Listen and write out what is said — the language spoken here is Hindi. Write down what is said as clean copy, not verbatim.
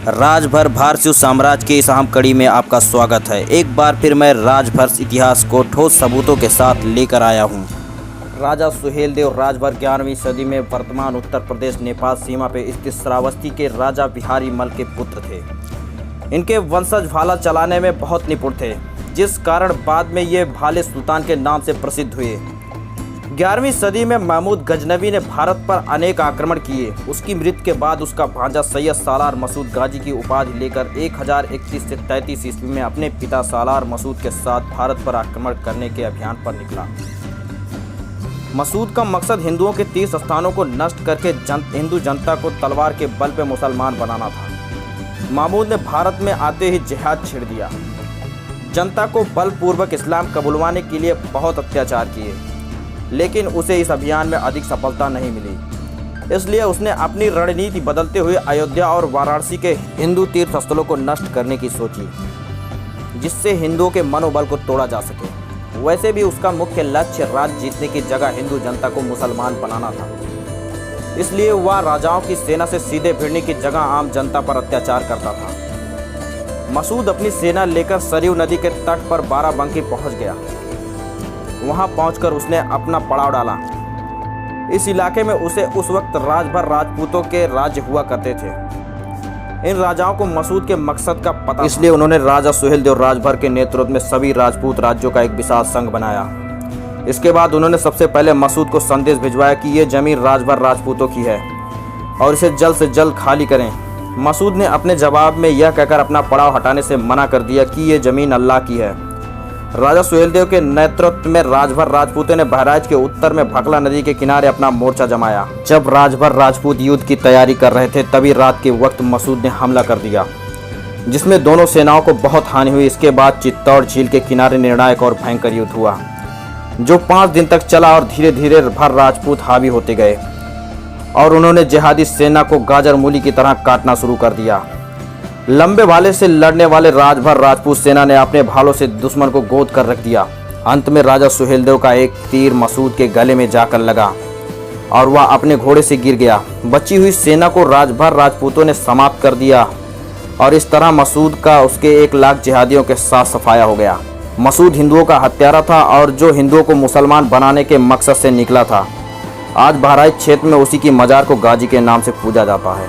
राजभर भारतीय साम्राज्य की इस अहम कड़ी में आपका स्वागत है। एक बार फिर मैं राजभर इतिहास को ठोस सबूतों के साथ लेकर आया हूँ। राजा सुहेलदेव राजभर 11वीं सदी में वर्तमान उत्तर प्रदेश नेपाल सीमा पर स्थित श्रावस्ती के राजा बिहारी मल के पुत्र थे। इनके वंशज भाला चलाने में बहुत निपुण थे, जिस कारण बाद में ये भाले सुल्तान के नाम से प्रसिद्ध हुए। 11वीं सदी में महमूद गजनवी ने भारत पर अनेक आक्रमण किए। उसकी मृत्यु के बाद उसका भांजा सैयद सालार मसूद गाजी की उपाधि लेकर 1031 से 33 ईस्वी में अपने पिता सालार मसूद के साथ भारत पर आक्रमण करने के अभियान पर निकला। मसूद का मकसद हिंदुओं के 30 स्थानों को नष्ट करके हिंदू जनता को तलवार के बल पर मुसलमान बनाना था। महमूद ने भारत में आते ही जिहाद छेड़ दिया। जनता को बलपूर्वक इस्लाम कबूलवाने के लिए बहुत अत्याचार किए, लेकिन उसे इस अभियान में अधिक सफलता नहीं मिली। इसलिए उसने अपनी रणनीति बदलते हुए अयोध्या और वाराणसी के हिंदू तीर्थ स्थलों को नष्ट करने की सोची, जिससे हिंदुओं के मनोबल को तोड़ा जा सके। वैसे भी उसका मुख्य लक्ष्य राज्य जीतने की जगह हिंदू जनता को मुसलमान बनाना था। इसलिए वह राजाओं की सेना से सीधे भिड़ने की जगह आम जनता पर अत्याचार करता था। मसूद अपनी सेना लेकर सरयू नदी के तट पर बाराबंकी पहुंच गया। वहां पहुंचकर उसने अपना पड़ाव डाला। इस इलाके में उसे उस वक्त राजभर राजपूतों के राज्य हुआ करते थे। इन राजाओं को मसूद के मकसद का पता, इसलिए उन्होंने राजा सुहेलदेव राजभर के नेतृत्व में सभी राजपूत राज्यों का एक विशाल संघ बनाया। इसके बाद उन्होंने सबसे पहले मसूद को संदेश भिजवाया कि ये जमीन राजभर राजपूतों की है और इसे जल्द से जल्द खाली करें। मसूद ने अपने जवाब में यह कहकर अपना पड़ाव हटाने से मना कर दिया कि ये जमीन अल्लाह की है। राजा सुहेलदेव के नेतृत्व में राजभर राजपूतों ने बहराइच के उत्तर में भकला नदी के किनारे अपना मोर्चा जमाया। जब राजभर राजपूत युद्ध की तैयारी कर रहे थे, तभी रात के वक्त मसूद ने हमला कर दिया, जिसमें दोनों सेनाओं को बहुत हानि हुई। इसके बाद चित्तौड़ झील के किनारे निर्णायक और भयंकर युद्ध हुआ, जो 5 दिन तक चला और धीरे धीरे भर राजपूत हावी होते गए और उन्होंने जिहादी सेना को गाजर मूली की तरह काटना शुरू कर दिया। लंबे भाले से लड़ने वाले राजभर राजपूत सेना ने अपने भालों से दुश्मन को गोद कर रख दिया। अंत में राजा सुहेलदेव का एक तीर मसूद के गले में जाकर लगा और वह अपने घोड़े से गिर गया। बची हुई सेना को राजभर राजपूतों ने समाप्त कर दिया और इस तरह मसूद का उसके 1 लाख जिहादियों के साथ सफाया हो गया। मसूद हिंदुओं का हत्यारा था और जो हिंदुओं को मुसलमान बनाने के मकसद से निकला था। आज बहराइच क्षेत्र में उसी की मजार को गाजी के नाम से पूजा जाता है।